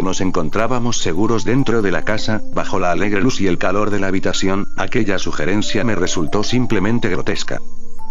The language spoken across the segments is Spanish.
nos encontrábamos seguros dentro de la casa, bajo la alegre luz y el calor de la habitación, aquella sugerencia me resultó simplemente grotesca.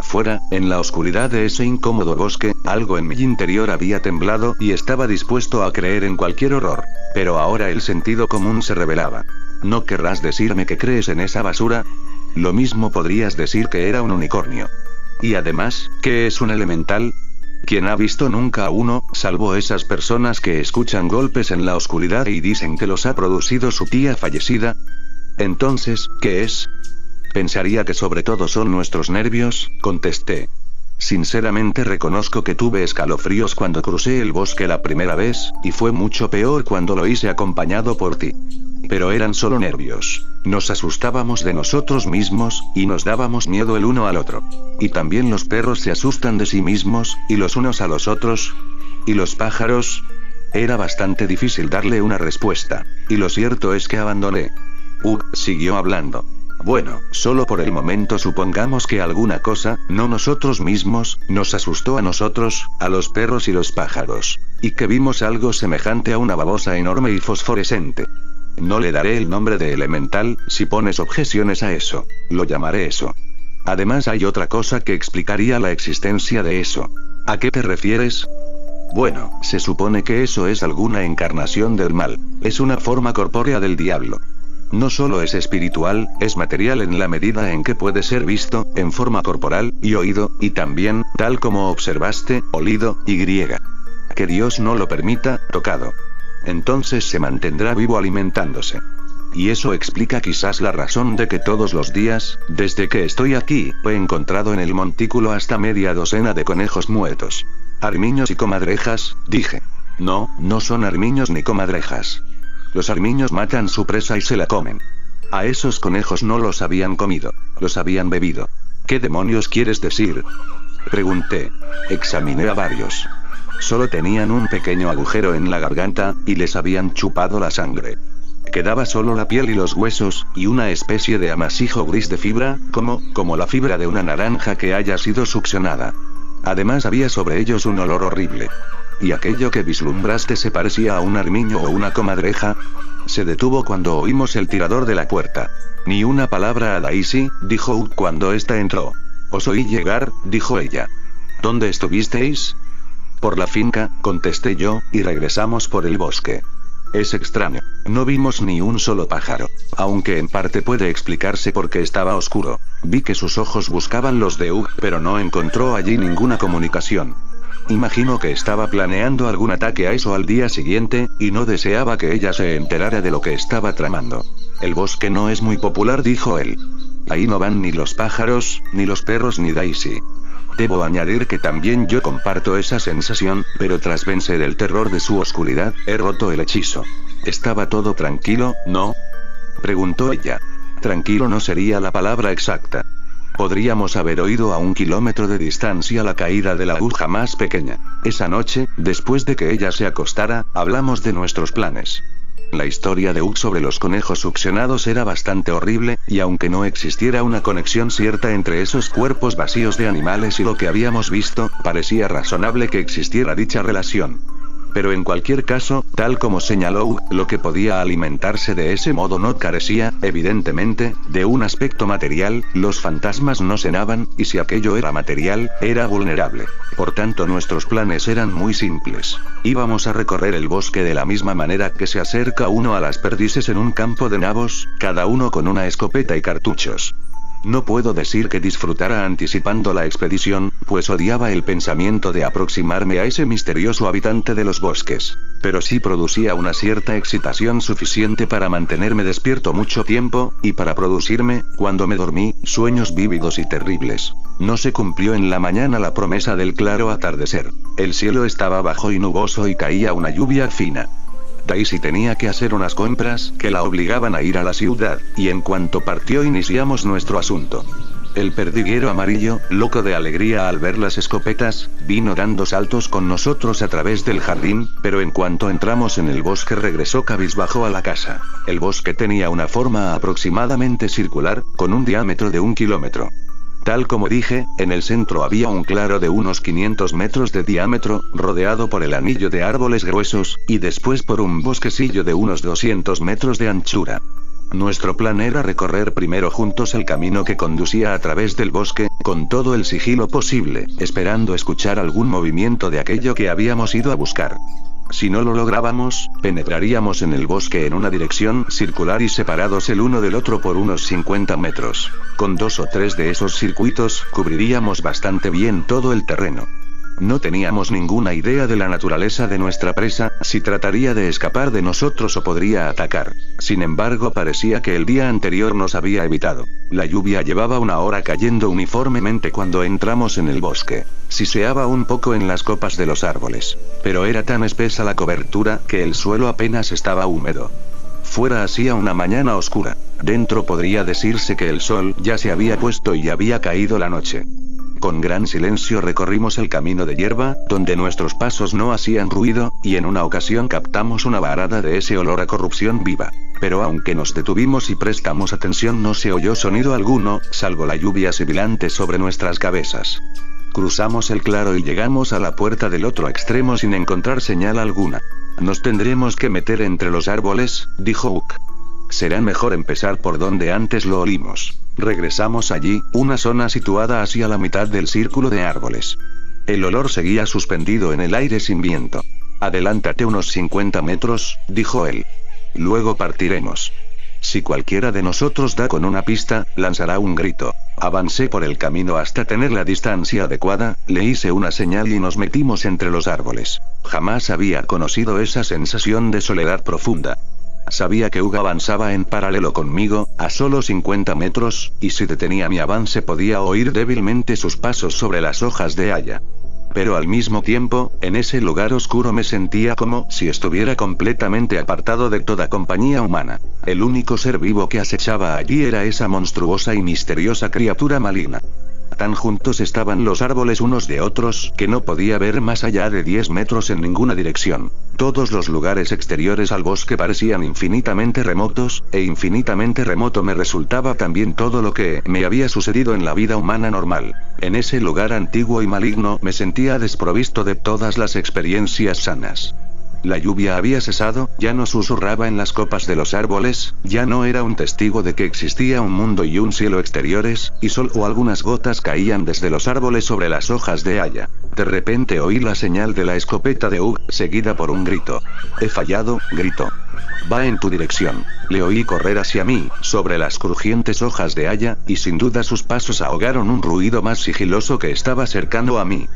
Fuera, en la oscuridad de ese incómodo bosque, algo en mi interior había temblado y estaba dispuesto a creer en cualquier horror. Pero ahora el sentido común se revelaba. ¿No querrás decirme que crees en esa basura? Lo mismo podrías decir que era un unicornio. Y además, ¿qué es un elemental? ¿Quién ha visto nunca a uno, salvo esas personas que escuchan golpes en la oscuridad y dicen que los ha producido su tía fallecida? Entonces, ¿qué es? Pensaría que sobre todo son nuestros nervios, contesté. Sinceramente reconozco que tuve escalofríos cuando crucé el bosque la primera vez, y fue mucho peor cuando lo hice acompañado por ti. Pero eran solo nervios. Nos asustábamos de nosotros mismos, y nos dábamos miedo el uno al otro. ¿Y también los perros se asustan de sí mismos, y los unos a los otros? ¿Y los pájaros? Era bastante difícil darle una respuesta. Y lo cierto es que abandoné. Siguió hablando. Bueno, solo por el momento supongamos que alguna cosa, no nosotros mismos, nos asustó a nosotros, a los perros y los pájaros. Y que vimos algo semejante a una babosa enorme y fosforescente. No le daré el nombre de elemental, si pones objeciones a eso. Lo llamaré eso. Además hay otra cosa que explicaría la existencia de eso. ¿A qué te refieres? Bueno, se supone que eso es alguna encarnación del mal. Es una forma corpórea del diablo. No solo es espiritual, es material en la medida en que puede ser visto, en forma corporal, y oído, y también, tal como observaste, olido, y griega. Que Dios no lo permita, tocado. Entonces se mantendrá vivo alimentándose. Y eso explica quizás la razón de que todos los días, desde que estoy aquí, he encontrado en el montículo hasta media docena de conejos muertos. Armiños y comadrejas, dije. No, no son armiños ni comadrejas. Los armiños matan su presa y se la comen. A esos conejos no los habían comido, los habían bebido. ¿Qué demonios quieres decir? Pregunté. Examiné a varios. Solo tenían un pequeño agujero en la garganta, y les habían chupado la sangre. Quedaba solo la piel y los huesos, y una especie de amasijo gris de fibra, como la fibra de una naranja que haya sido succionada. Además había sobre ellos un olor horrible. ¿Y aquello que vislumbraste se parecía a un armiño o una comadreja? Se detuvo cuando oímos el tirador de la puerta. Ni una palabra a Daisy, dijo cuando ésta entró. Os oí llegar, dijo ella. ¿Dónde estuvisteis? Por la finca, contesté yo, y regresamos por el bosque. Es extraño. No vimos ni un solo pájaro. Aunque en parte puede explicarse porque estaba oscuro. Vi que sus ojos buscaban los de pero no encontró allí ninguna comunicación. Imagino que estaba planeando algún ataque a eso al día siguiente, y no deseaba que ella se enterara de lo que estaba tramando. El bosque no es muy popular, dijo él. Ahí no van ni los pájaros, ni los perros ni Daisy. Debo añadir que también yo comparto esa sensación, pero tras vencer el terror de su oscuridad, he roto el hechizo. ¿Estaba todo tranquilo, no? Preguntó ella. Tranquilo no sería la palabra exacta. Podríamos haber oído a 1 kilómetro de distancia la caída de la aguja más pequeña. Esa noche, después de que ella se acostara, hablamos de nuestros planes. La historia de sobre los conejos succionados era bastante horrible, y aunque no existiera una conexión cierta entre esos cuerpos vacíos de animales y lo que habíamos visto, parecía razonable que existiera dicha relación. Pero en cualquier caso, tal como señaló, lo que podía alimentarse de ese modo no carecía, evidentemente, de un aspecto material, los fantasmas no cenaban, y si aquello era material, era vulnerable. Por tanto nuestros planes eran muy simples. Íbamos a recorrer el bosque de la misma manera que se acerca uno a las perdices en un campo de nabos, cada uno con una escopeta y cartuchos. No puedo decir que disfrutara anticipando la expedición, pues odiaba el pensamiento de aproximarme a ese misterioso habitante de los bosques. Pero sí producía una cierta excitación suficiente para mantenerme despierto mucho tiempo, y para producirme, cuando me dormí, sueños vívidos y terribles. No se cumplió en la mañana la promesa del claro atardecer. El cielo estaba bajo y nuboso y caía una lluvia fina. Daisy tenía que hacer unas compras que la obligaban a ir a la ciudad, y en cuanto partió iniciamos nuestro asunto. El perdiguero amarillo, loco de alegría al ver las escopetas, vino dando saltos con nosotros a través del jardín, pero en cuanto entramos en el bosque regresó cabizbajo a la casa. El bosque tenía una forma aproximadamente circular, con un diámetro de 1 kilómetro. Tal como dije, en el centro había un claro de unos 500 metros de diámetro, rodeado por el anillo de árboles gruesos, y después por un bosquecillo de unos 200 metros de anchura. Nuestro plan era recorrer primero juntos el camino que conducía a través del bosque, con todo el sigilo posible, esperando escuchar algún movimiento de aquello que habíamos ido a buscar. Si no lo lográbamos, penetraríamos en el bosque en una dirección circular y separados el uno del otro por unos 50 metros. Con 2 o 3 de esos circuitos, cubriríamos bastante bien todo el terreno. No teníamos ninguna idea de la naturaleza de nuestra presa, si trataría de escapar de nosotros o podría atacar. Sin embargo, parecía que el día anterior nos había evitado. La lluvia llevaba una hora cayendo uniformemente cuando entramos en el bosque. Siseaba un poco en las copas de los árboles. Pero era tan espesa la cobertura que el suelo apenas estaba húmedo. Fuera hacía una mañana oscura. Dentro podría decirse que el sol ya se había puesto y había caído la noche. Con gran silencio recorrimos el camino de hierba, donde nuestros pasos no hacían ruido, y en una ocasión captamos una varada de ese olor a corrupción viva. Pero aunque nos detuvimos y prestamos atención no se oyó sonido alguno, salvo la lluvia sibilante sobre nuestras cabezas. Cruzamos el claro y llegamos a la puerta del otro extremo sin encontrar señal alguna. Nos tendremos que meter entre los árboles, dijo Uck. Será mejor empezar por donde antes lo olimos. Regresamos allí, una zona situada hacia la mitad del círculo de árboles. El olor seguía suspendido en el aire sin viento. Adelántate unos 50 metros, dijo él. Luego partiremos. Si cualquiera de nosotros da con una pista, lanzará un grito. Avancé por el camino hasta tener la distancia adecuada, le hice una señal y nos metimos entre los árboles. Jamás había conocido esa sensación de soledad profunda. Sabía que Uga avanzaba en paralelo conmigo, a solo 50 metros, y si detenía mi avance podía oír débilmente sus pasos sobre las hojas de haya. Pero al mismo tiempo, en ese lugar oscuro me sentía como si estuviera completamente apartado de toda compañía humana. El único ser vivo que acechaba allí era esa monstruosa y misteriosa criatura maligna. Tan juntos estaban los árboles unos de otros, que no podía ver más allá de 10 metros en ninguna dirección. Todos los lugares exteriores al bosque parecían infinitamente remotos, e infinitamente remoto me resultaba también todo lo que me había sucedido en la vida humana normal. En ese lugar antiguo y maligno me sentía desprovisto de todas las experiencias sanas. La lluvia había cesado, ya no susurraba en las copas de los árboles, ya no era un testigo de que existía un mundo y un cielo exteriores, y solo algunas gotas caían desde los árboles sobre las hojas de haya. De repente oí la señal de la escopeta de Ugg, seguida por un grito. He fallado, gritó. Va en tu dirección. Le oí correr hacia mí, sobre las crujientes hojas de haya, y sin duda sus pasos ahogaron un ruido más sigiloso que estaba cercano a mí.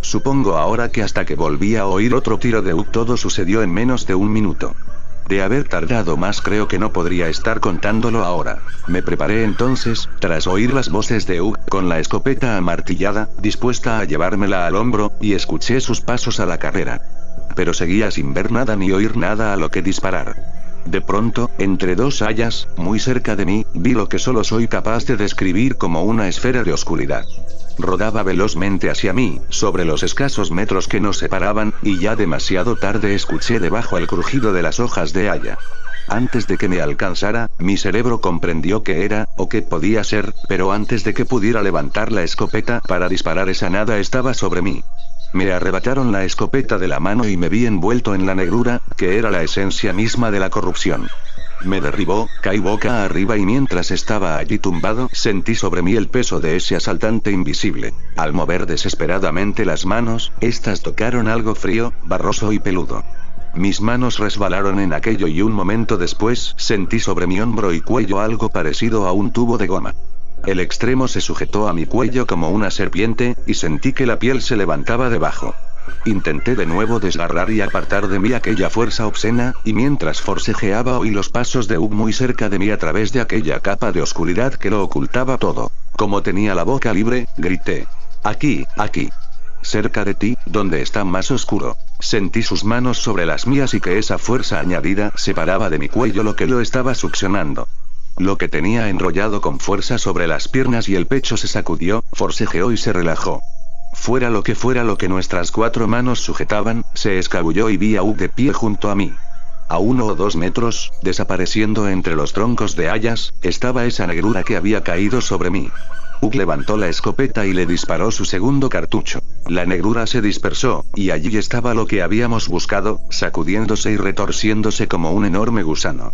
Supongo ahora que hasta que volví a oír otro tiro de Ugg todo sucedió en menos de un minuto. De haber tardado más creo que no podría estar contándolo ahora. Me preparé entonces, tras oír las voces de Ugg, con la escopeta amartillada, dispuesta a llevármela al hombro, y escuché sus pasos a la carrera. Pero seguía sin ver nada ni oír nada a lo que disparar. De pronto, entre dos hayas, muy cerca de mí, vi lo que solo soy capaz de describir como una esfera de oscuridad. Rodaba velozmente hacia mí, sobre los escasos metros que nos separaban, y ya demasiado tarde escuché debajo el crujido de las hojas de haya. Antes de que me alcanzara, mi cerebro comprendió qué era, o qué podía ser, pero antes de que pudiera levantar la escopeta para disparar esa nada estaba sobre mí. Me arrebataron la escopeta de la mano y me vi envuelto en la negrura, que era la esencia misma de la corrupción. Me derribó, caí boca arriba y mientras estaba allí tumbado, sentí sobre mí el peso de ese asaltante invisible. Al mover desesperadamente las manos, estas tocaron algo frío, barroso y peludo. Mis manos resbalaron en aquello y un momento después, sentí sobre mi hombro y cuello algo parecido a un tubo de goma. El extremo se sujetó a mi cuello como una serpiente, y sentí que la piel se levantaba debajo. Intenté de nuevo desgarrar y apartar de mí aquella fuerza obscena, y mientras forcejeaba oí los pasos de Ugg muy cerca de mí a través de aquella capa de oscuridad que lo ocultaba todo. Como tenía la boca libre, grité. Aquí, aquí. Cerca de ti, donde está más oscuro. Sentí sus manos sobre las mías y que esa fuerza añadida separaba de mi cuello lo que lo estaba succionando. Lo que tenía enrollado con fuerza sobre las piernas y el pecho se sacudió, forcejeó y se relajó. Fuera lo que nuestras 4 manos sujetaban, se escabulló y vi a Ugg de pie junto a mí. A 1 o 2 metros, desapareciendo entre los troncos de hayas, estaba esa negrura que había caído sobre mí. Ugg levantó la escopeta y le disparó su segundo cartucho. La negrura se dispersó, y allí estaba lo que habíamos buscado, sacudiéndose y retorciéndose como un enorme gusano.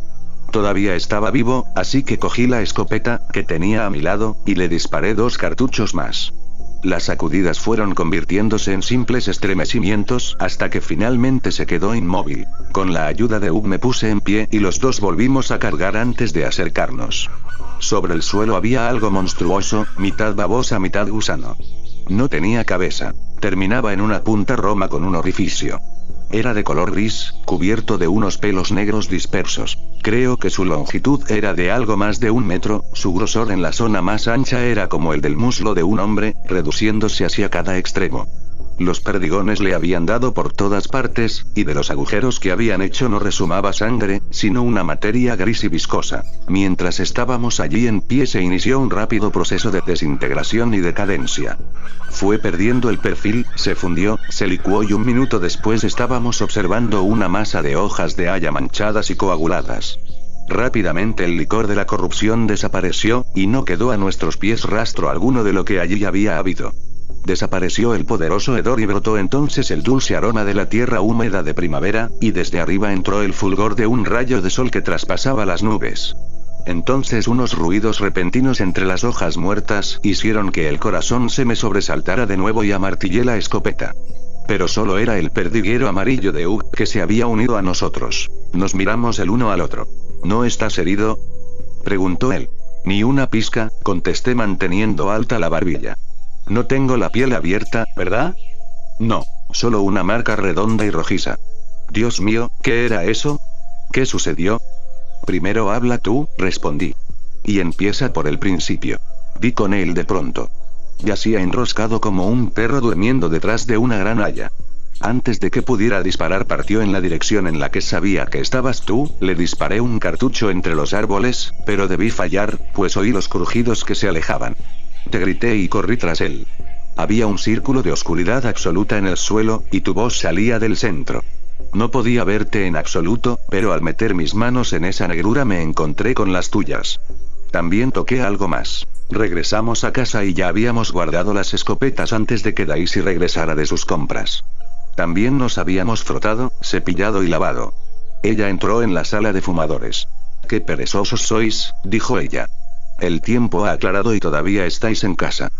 Todavía estaba vivo, así que cogí la escopeta, que tenía a mi lado, y le disparé 2 cartuchos más. Las sacudidas fueron convirtiéndose en simples estremecimientos, hasta que finalmente se quedó inmóvil. Con la ayuda de Ugg me puse en pie y los dos volvimos a cargar antes de acercarnos. Sobre el suelo había algo monstruoso, mitad babosa mitad gusano. No tenía cabeza. Terminaba en una punta roma con un orificio. Era de color gris, cubierto de unos pelos negros dispersos. Creo que su longitud era de algo más de 1 metro, su grosor en la zona más ancha era como el del muslo de un hombre, reduciéndose hacia cada extremo. Los perdigones le habían dado por todas partes, y de los agujeros que habían hecho no resumaba sangre, sino una materia gris y viscosa. Mientras estábamos allí en pie se inició un rápido proceso de desintegración y decadencia. Fue perdiendo el perfil, se fundió, se licuó y 1 minuto después estábamos observando una masa de hojas de haya manchadas y coaguladas. Rápidamente el licor de la corrupción desapareció, y no quedó a nuestros pies rastro alguno de lo que allí había habido. Desapareció el poderoso hedor y brotó entonces el dulce aroma de la tierra húmeda de primavera, y desde arriba entró el fulgor de un rayo de sol que traspasaba las nubes. Entonces unos ruidos repentinos entre las hojas muertas hicieron que el corazón se me sobresaltara de nuevo y amartillé la escopeta. Pero solo era el perdiguero amarillo de Ugg, que se había unido a nosotros. Nos miramos el uno al otro. ¿No estás herido?, preguntó él. Ni una pizca, contesté manteniendo alta la barbilla. No tengo la piel abierta, ¿verdad? No, solo una marca redonda y rojiza. Dios mío, ¿qué era eso? ¿Qué sucedió? Primero habla tú, respondí. Y empieza por el principio. Di con él de pronto. Yacía enroscado como un perro durmiendo detrás de una gran haya. Antes de que pudiera disparar partió en la dirección en la que sabía que estabas tú, le disparé un cartucho entre los árboles, pero debí fallar, pues oí los crujidos que se alejaban. Te grité y corrí tras él. Había un círculo de oscuridad absoluta en el suelo, y tu voz salía del centro. No podía verte en absoluto, pero al meter mis manos en esa negrura me encontré con las tuyas. También toqué algo más. Regresamos a casa y ya habíamos guardado las escopetas antes de que Daisy regresara de sus compras. También nos habíamos frotado, cepillado y lavado. Ella entró en la sala de fumadores. «Qué perezosos sois», dijo ella. «El tiempo ha aclarado y todavía estáis en casa.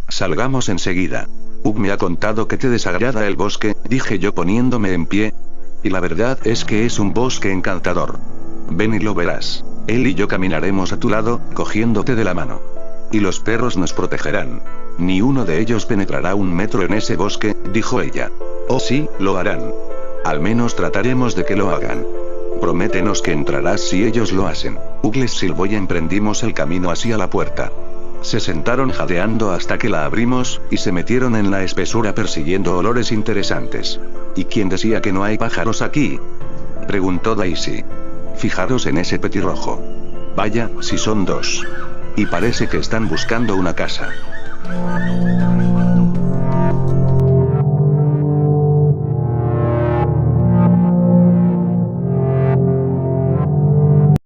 Salgamos enseguida». «Ugg me ha contado que te desagrada el bosque», dije yo poniéndome en pie. «Y la verdad es que es un bosque encantador. Ven y lo verás. Él y yo caminaremos a tu lado, cogiéndote de la mano. Y los perros nos protegerán. Ni uno de ellos penetrará 1 metro en ese bosque», dijo ella. «Oh sí, lo harán. Al menos trataremos de que lo hagan. Prométenos que entrarás si ellos lo hacen». Ugg les silbó y emprendimos el camino hacia la puerta. Se sentaron jadeando hasta que la abrimos, y se metieron en la espesura persiguiendo olores interesantes. «¿Y quién decía que no hay pájaros aquí?», preguntó Daisy. «Fijaros en ese petirrojo. Vaya, si son 2. Y parece que están buscando una casa».